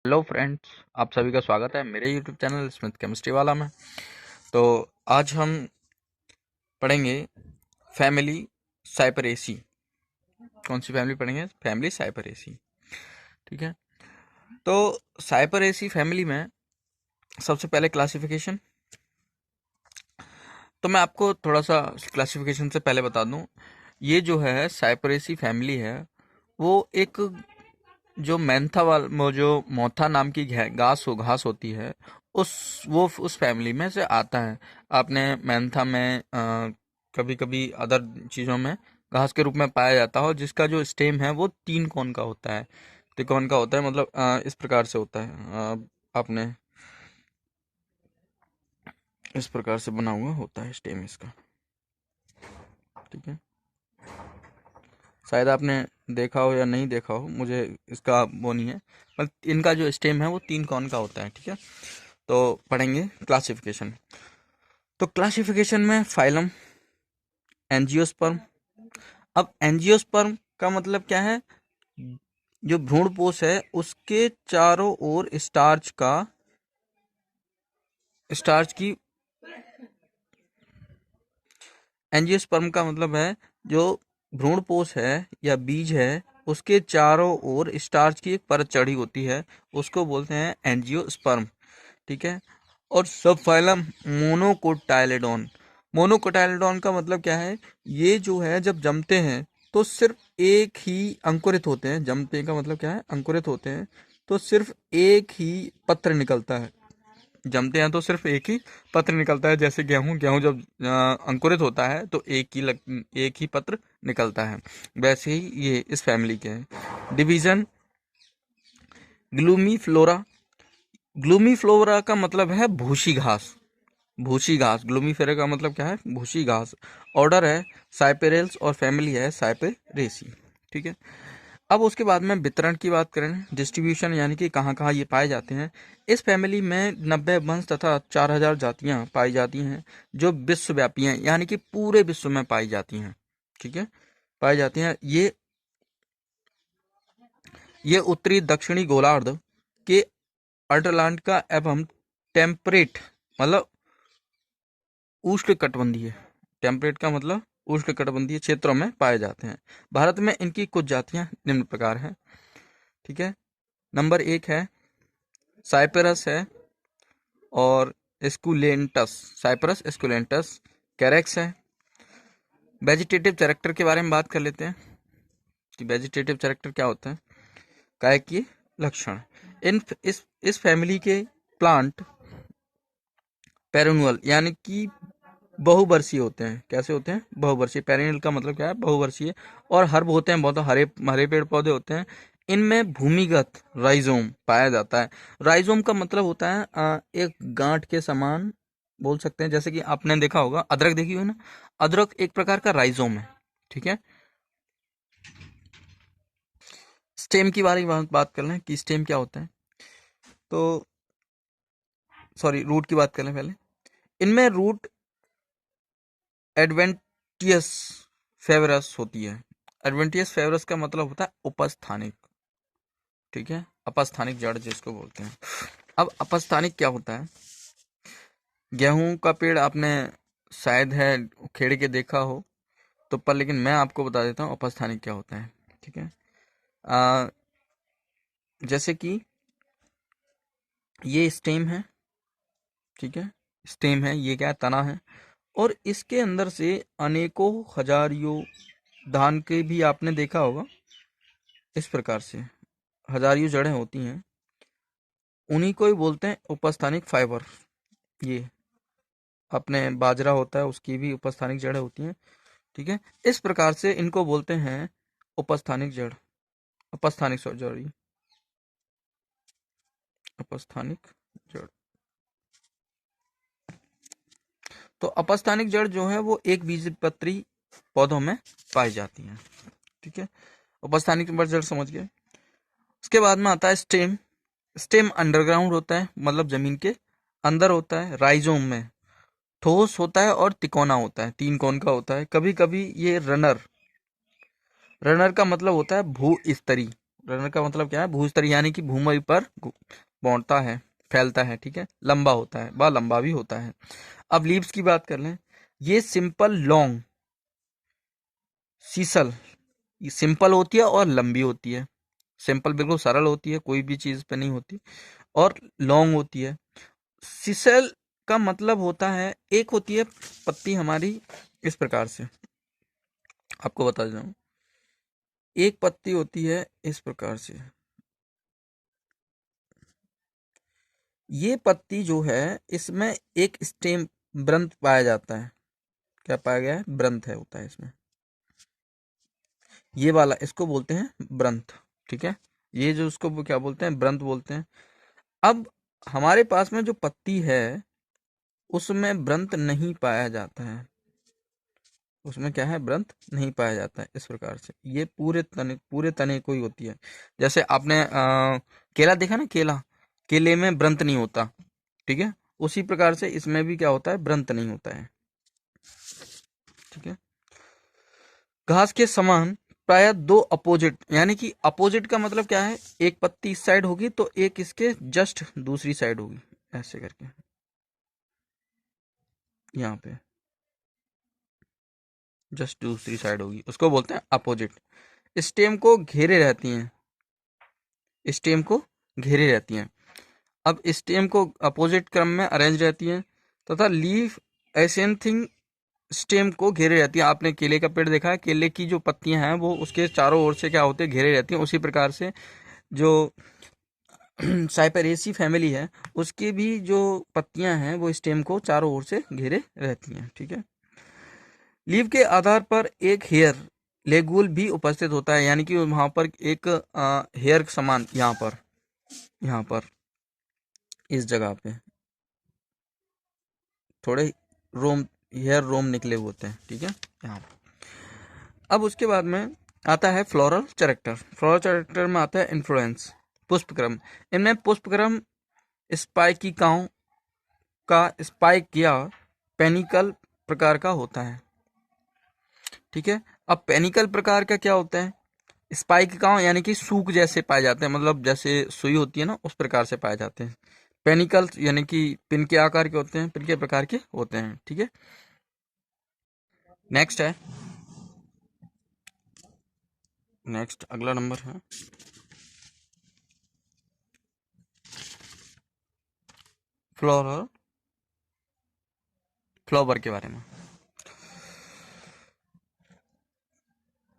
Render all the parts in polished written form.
Hello friends, आप सभी का स्वागत है मेरे यूट्यूब चैनल स्मिथ केमिस्ट्री वाला में। तो आज हम पढ़ेंगे फैमिली साइपरेसी। कौन सी फैमिली पढ़ेंगे? फैमिली साइपरेसी। ठीक है। तो साइपरेसी फैमिली में सबसे पहले क्लासिफिकेशन। तो मैं आपको थोड़ा सा क्लासिफिकेशन से पहले बता दूं, ये जो है साइपरेसी फैमिली है, वो एक जो मैंथा वाल वो जो मोथा नाम की घास होती है, उस फैमिली में से आता है। आपने मैंथा में कभी कभी अदर चीज़ों में घास के रूप में पाया जाता हो, जिसका जो स्टेम है वो 3 कोण का होता है, त्रिकोण का होता है। मतलब इस प्रकार से होता है। आपने इस प्रकार से बना हुआ होता है स्टेम इसका। ठीक है। शायद आपने देखा हो या नहीं देखा हो, मुझे इसका वो नहीं है, पर इनका जो स्टेम है वो 3 कोण का होता है। ठीक है। तो पढ़ेंगे क्लासिफिकेशन। तो क्लासिफिकेशन में फाइलम, एंजियोस्पर्म। अब एंजियोस्पर्म का मतलब क्या है? जो भ्रूणपोष है उसके चारों ओर स्टार्च की एंजियोस्पर्म का मतलब है जो भ्रूणपोष है या बीज है, उसके चारों ओर स्टार्च की एक परत चढ़ी होती है, उसको बोलते हैं एंजियोस्पर्म। ठीक है। और सब फाइलम मोनोकोटाइलेडोन। मोनोकोटाइलेडोन का मतलब क्या है? ये जो है जब जमते हैं तो सिर्फ एक ही अंकुरित होते हैं। जमते का मतलब क्या है? अंकुरित होते हैं तो सिर्फ एक ही पत्र निकलता है। जमते हैं तो सिर्फ एक ही पत्र निकलता है। जैसे गेहूं गेहूं जब अंकुरित होता है तो एक ही पत्र निकलता है। वैसे ही ये इस फैमिली के हैं। Division gloomy flora. Gloomy flora का मतलब है भूसी घास। भूसी घास, ग्लूमी फेरा का मतलब क्या है? भूसी घास। ऑर्डर है साइपेरेल्स और फैमिली है साइपेरेसी। ठीक है। अब उसके बाद में वितरण की बात करें, डिस्ट्रीब्यूशन, यानी कि कहाँ कहाँ ये पाए जाते हैं। इस फैमिली में 90 वंश तथा 4000 जातियाँ पाई जाती हैं, जो विश्वव्यापी हैं, यानी कि पूरे विश्व में पाई जाती हैं। ठीक है। पाई जाती हैं। ये उत्तरी दक्षिणी गोलार्ध के अटलांट का एवं टेम्परेट मतलब उष्णकटिबंधीय, टेम्परेट का मतलब उष्णकटिबंधीय क्षेत्रों में पाए जाते हैं। भारत में इनकी कुछ जातियां निम्न प्रकार हैं। ठीक है। नंबर 1 है साइपेरस है, और एस्कुलेंटस, साइप्रस एस्कुलेंटस। कैरेक्स है। वेजिटेटिव कैरेक्टर के बारे में बात कर लेते हैं कि वेजिटेटिव कैरेक्टर क्या होता है। कायकीय लक्षण। इन इस फैमिली के प्लांट पेरिनुअल यानी कि बहुवर्षीय होते हैं। कैसे होते हैं? बहुवर्षीय। पेरिनियल का मतलब क्या है? बहुवर्षीय। और हर्ब होते हैं, बहुत हरे हरे पेड़ पौधे होते हैं। इनमें भूमिगत राइजोम पाया जाता है। राइजोम का मतलब होता है एक गांठ के समान बोल सकते हैं। जैसे कि आपने देखा होगा, अदरक देखी हो ना, अदरक एक प्रकार का राइजोम है। ठीक है। स्टेम की बारे में बात कर लें कि स्टेम क्या होता है। तो सॉरी, रूट की बात कर लें पहले। इनमें रूट एडवेंटियस फेवरस होती है। एडवेंटियस फेवरस का मतलब होता है उपस्थानिक। ठीक है। अपस्थानिक जड़ जिसको बोलते हैं। अब अपस्थानिक क्या होता है? गेहूं का पेड़ आपने शायद है खेड़ के देखा हो तो, पर लेकिन मैं आपको बता देता हूँ अपस्थानिक क्या होता है। ठीक है। आ, जैसे कि ये स्टेम है। ठीक है। स्टेम है, ये क्या है? तना है। और इसके अंदर से अनेकों हजारियों धान के भी आपने देखा होगा, इस प्रकार से हजारियों जड़ें होती हैं। उन्हीं को ही बोलते हैं उपस्थानिक फाइबर। ये अपने बाजरा होता है उसकी भी उपस्थानिक जड़ें होती हैं। ठीक है। इस प्रकार से इनको बोलते हैं उपस्थानिक जड़, अपस्थानिक जड़, अपस्थानिक जड़। तो अपस्थानिक जड़ जो है वो एक बीजपत्री पौधों में पाई जाती हैं। ठीक है। उपस्थानिक जड़ समझ गए। उसके बाद में आता है स्टेम। स्टेम अंडरग्राउंड होता है, मतलब जमीन के अंदर होता है। राइजोम में ठोस होता है और तिकोना होता है, 3 कोण का होता है। कभी कभी ये रनर, रनर का मतलब होता है भू स्तरी, रनर का मतलब क्या है, भूस्तर यानी कि भूमि पर बौंटता है, फैलता है, ठीक है, लंबा होता है, बा लंबा भी होता है। अब लीव्स की बात कर लें, ये सिंपल लॉन्ग सीसल, ये सिंपल होती है और लंबी होती है। सिंपल बिल्कुल सरल होती है, कोई भी चीज पे नहीं होती, और लॉन्ग होती है। सीसल का मतलब होता है, एक होती है पत्ती हमारी इस प्रकार से, आपको बता दूं, एक पत्ती होती है इस प्रकार से, ये पत्ती जो है इसमें एक स्टेम ब्रंथ पाया जाता है। क्या पाया गया है, ब्रंथ है, होता है इसमें, ये वाला इसको बोलते हैं ब्रंथ, ठीक है, ये जो उसको वो क्या बोलते हैं, ब्रंथ बोलते हैं। अब हमारे पास में जो पत्ती है उसमें ब्रंथ नहीं पाया जाता है, उसमें क्या है, ब्रंथ नहीं पाया जाता है, इस प्रकार से ये पूरे तने को ही होती है। जैसे आपने केला देखा ना, केला, केले में ब्रंथ नहीं होता, ठीक है, उसी प्रकार से इसमें भी क्या होता है, ब्रंथ नहीं होता है, ठीक है। घास के समान प्राय दो अपोजिट, यानी कि अपोजिट का मतलब क्या है, एक पत्ती इस साइड होगी तो एक इसके जस्ट दूसरी साइड होगी, ऐसे करके यहाँ पे जस्ट दूसरी साइड होगी, उसको बोलते हैं अपोजिट। स्टेम को घेरे रहती हैं, स्टेम को घेरे रहती हैं। अब स्टेम को अपोजिट क्रम में अरेंज रहती हैं, तथा लीफ एसेंथिंग स्टेम को घेरे रहती है। आपने केले का पेड़ देखा है, केले की जो पत्तियां हैं वो उसके चारों ओर से क्या होते हैं, घेरे रहती हैं। उसी प्रकार से जो साइपेरेसी फैमिली है उसकी भी जो पत्तियां हैं वो स्टेम को चारों ओर से घेरे रहती हैं, ठीक है। लीव के आधार पर एक हेयर लेगुल भी उपस्थित होता है, यानी कि वहां पर एक हेयर समान, यहाँ पर इस जगह पे थोड़े रोम, हेयर रोम निकले हुए होते हैं, ठीक है, यहाँ पे। अब उसके बाद में आता है फ्लोरल कैरेक्टर। फ्लोरल कैरेक्टर में आता है इन्फ्लुएंस, पुष्पक्रम। इनमें पुष्पक्रम स्पाइकिकाओं का स्पाइक या पेनिकल प्रकार का होता है, ठीक है। अब पेनिकल प्रकार का क्या होता है, स्पाइकिकाओं यानी कि सूक जैसे पाए जाते हैं, मतलब जैसे सुई होती है ना उस प्रकार से पाए जाते हैं। पेनिकल यानी कि पिन के आकार के होते हैं, पिन के प्रकार के होते हैं, ठीक है। नेक्स्ट है, नेक्स्ट अगला नंबर है फ्लोरल, फ्लावर के बारे में।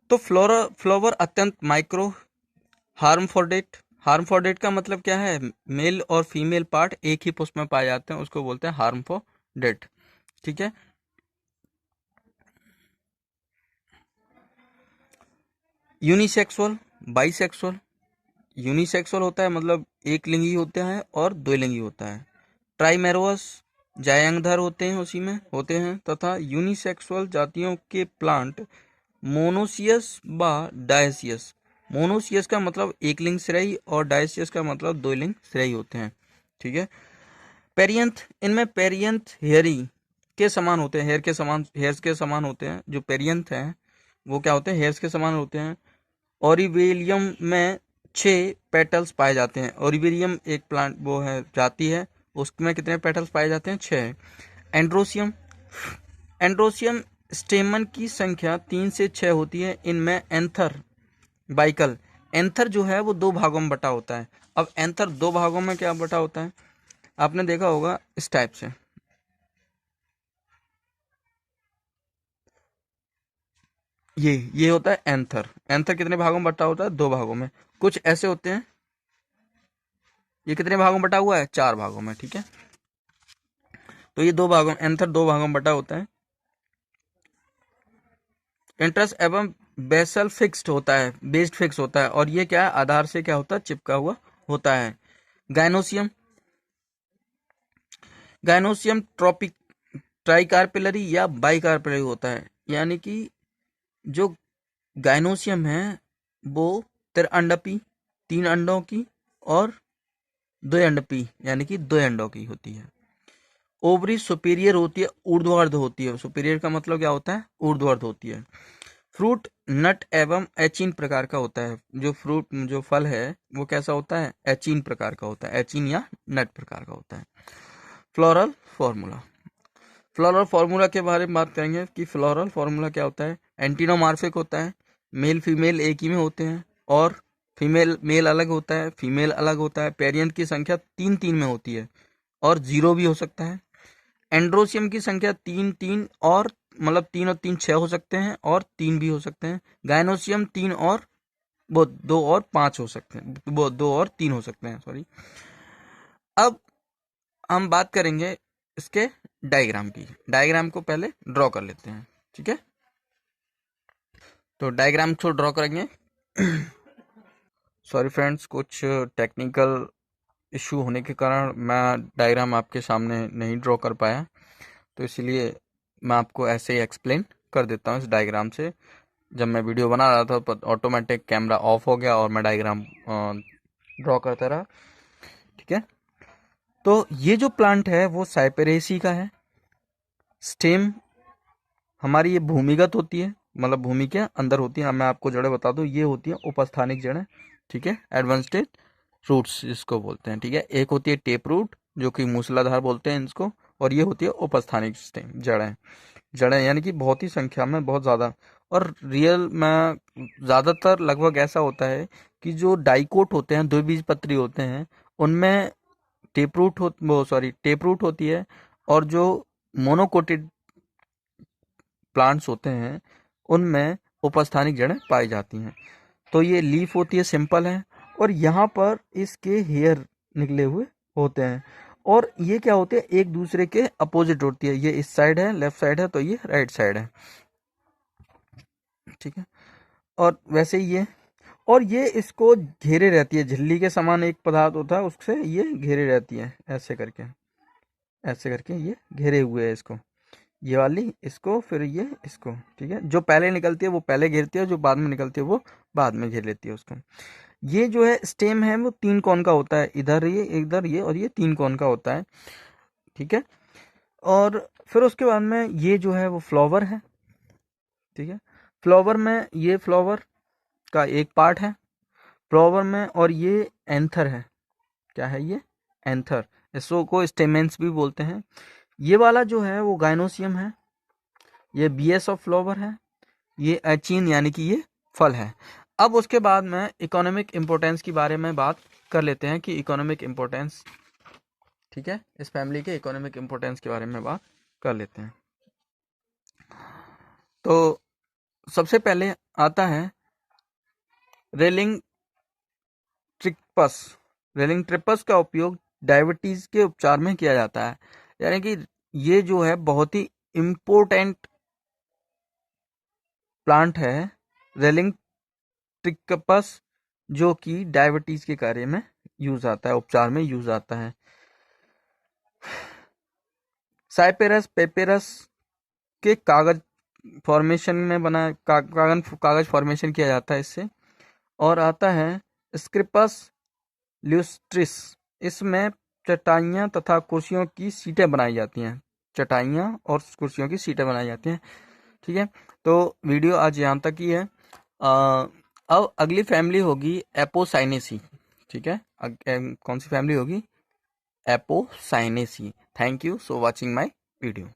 तो फ्लावर अत्यंत माइक्रो हार्मफोडेट, हार्मफोडेट का मतलब क्या है, मेल और फीमेल पार्ट एक ही पुष्प में पाए जाते हैं, उसको बोलते हैं हार्मफोडेट, ठीक है। Unisexual, bisexual. यूनिसेक्सुअल होता है मतलब एक लिंगी होता है और दो लिंगी होता है। ट्राइमेरोस, जायंगधर होते हैं, उसी में होते हैं। तथा यूनिसेक्सुअल जातियों के प्लांट मोनोसियस व डायसियस, मोनोसियस का मतलब एक लिंग श्रेयी और डायसियस का मतलब दो लिंग श्रेयी होते हैं, ठीक है। पेरियंथ, इनमें पेरियंथ हेयरी के समान होते हैं, हेयर के समान, हेयर्स के समान होते हैं। जो पेरियंथ हैं वो क्या होते हैं, हेयर्स के समान होते हैं। ओरिवेलियम में 6 पेटल्स पाए जाते हैं। ओरिवेलियम एक प्लांट वो है, जाति है, उसमें कितने पेटल्स पाए जाते हैं, 6। एंड्रोसियम, एंड्रोसियम स्टेमन की संख्या 3 से 6 होती है। इनमें एंथर बाइकल, एंथर जो है वो दो भागों में बटा होता है। अब एंथर दो भागों में क्या बटा होता है, आपने देखा होगा इस टाइप से, ये होता है एंथर। एंथर कितने भागों में बटा होता है, दो भागों में। कुछ ऐसे होते हैं, ये कितने भागों में बटा हुआ है, 4 भागों में, ठीक है। तो ये दो भागों, एंथर दो भागों में बटा होता है। इंटरेस्ट एवं बेसल फिक्स्ड होता है, बेस्ड फिक्स होता है, और ये क्या है, आधार से क्या होता है, चिपका हुआ होता है। गाइनोसियम, गाइनोसियम ट्रॉपिक ट्राइकार्पिलरी या बाइकार्पिलरी होता है, यानी कि जो गाइनोसियम है वो तिरअंडपी, 3 अंडों की, और द्वयंडपी यानी कि 2 अंडों की होती है। ओवरी सुपीरियर होती है, ऊर्ध्वार्ध होती है। सुपीरियर का मतलब क्या होता है, ऊर्ध्वार्ध होती है। फ्रूट नट एवं एचिन प्रकार का होता है। जो फ्रूट जो फल है वो कैसा होता है, एचिन प्रकार का होता है, एचिन या नट प्रकार का होता है। फ्लोरल फॉर्मूला, फ्लोरल फार्मूला के बारे में बात करेंगे कि फ्लोरल फार्मूला क्या होता है। एंटीनोमार्फिक होता है, मेल फीमेल एक ही में होते हैं, और फीमेल मेल अलग होता है, फीमेल अलग होता है। पेरियंट की संख्या 3-3 में होती है और 0 भी हो सकता है। एंड्रोसियम की संख्या 3-3 और मतलब 3 और 3 6 हो सकते हैं, और 3 भी हो सकते हैं। गायनोसियम 3 और वो 2 और 5 हो सकते हैं, वो 2 और 3 हो सकते हैं, सॉरी। अब हम बात करेंगे इसके डायग्राम की। डायग्राम को पहले ड्रॉ कर लेते हैं, ठीक है। तो डायग्राम को ड्रॉ करेंगे। सॉरी फ्रेंड्स, कुछ टेक्निकल इशू होने के कारण मैं डायग्राम आपके सामने नहीं ड्रॉ कर पाया, तो इसलिए मैं आपको ऐसे ही एक्सप्लेन कर देता हूँ इस डायग्राम से। जब मैं वीडियो बना रहा था तो ऑटोमेटिक कैमरा ऑफ हो गया और मैं डायग्राम ड्रॉ करता रहा, ठीक है। तो ये जो प्लांट है वो साइपेरेसी का है। स्टेम हमारी ये भूमिगत होती है, मतलब भूमि के अंदर होती है। मैं आपको जड़ें बता दूं, ये होती है उपस्थानिक जड़ें, ठीक है। एडवांस्ड रूट्स इसको बोलते हैं, ठीक है। एक होती है टेप रूट जो कि मूसलाधार बोलते हैं इसको, और ये होती है उपस्थानिक स्टेम जड़ें। जड़ें यानी कि बहुत ही संख्या में, बहुत ज़्यादा। और रियल में ज़्यादातर लगभग ऐसा होता है कि जो डाइकोट होते हैं, द्विबीजपत्री होते हैं, उनमें टेप रूट होती है, और जो मोनोकोटेड प्लांट्स होते हैं उनमें उपस्थानिक जड़ें पाई जाती हैं। तो ये लीफ होती है, सिंपल है, और यहाँ पर इसके हेयर निकले हुए होते हैं, और ये क्या होते हैं, एक दूसरे के अपोजिट होती है। ये इस साइड है, लेफ्ट साइड है, तो ये राइट साइड है, ठीक है। और वैसे ही ये, और ये इसको घेरे रहती है, झिल्ली के समान एक पदार्थ होता है, उससे ये घेरे रहती है, ऐसे करके, ऐसे करके ये घेरे हुए है इसको, ये वाली इसको, फिर ये इसको, ठीक है। जो पहले निकलती है वो पहले घेरती है, जो बाद में निकलती है वो बाद में घेर लेती है उसको। ये जो है स्टेम है वो 3 कोण का होता है, इधर ये, इधर ये, और ये 3 कोण का होता है, ठीक है। और फिर उसके बाद में ये जो है वो फ्लावर है, ठीक है। फ्लावर में ये फ्लावर का एक पार्ट है फ्लावर में, और ये एंथर है। क्या है ये, एंथर। इसको को स्टेमेंस भी बोलते हैं। ये वाला जो है वो गाइनोसियम है, ये बीएस ऑफ फ्लावर है, ये एचिन यानी कि ये फल है। अब उसके बाद में इकोनॉमिक इम्पोर्टेंस के बारे में बात कर लेते हैं कि इकोनॉमिक इम्पोर्टेंस, ठीक है, इस फैमिली के इकोनॉमिक इम्पोर्टेंस के बारे में बात कर लेते हैं। तो सबसे पहले आता है रेलिंग ट्रिपस। रेलिंग ट्रिपस का उपयोग डायबिटीज के उपचार में किया जाता है, यानी कि ये जो है बहुत ही इम्पोर्टेंट प्लांट है, रेलिंग ट्रिपस, जो कि डायबिटीज के कार्य में यूज आता है, उपचार में यूज आता है। साइपेरस पेपेरस के कागज फॉर्मेशन में बना, कागज फॉर्मेशन किया जाता है इससे। और आता है स्क्रिपस ल्यूस्ट्रिस, इसमें चटाइयाँ तथा कुर्सियों की सीटें बनाई जाती हैं, चटाइयाँ और कुर्सियों की सीटें बनाई जाती हैं, ठीक है। तो वीडियो आज यहाँ तक ही है। अब अगली फैमिली होगी एपोसाइनेसी, ठीक है। कौन सी फैमिली होगी, Apocynaceae. Thank you so watching my video.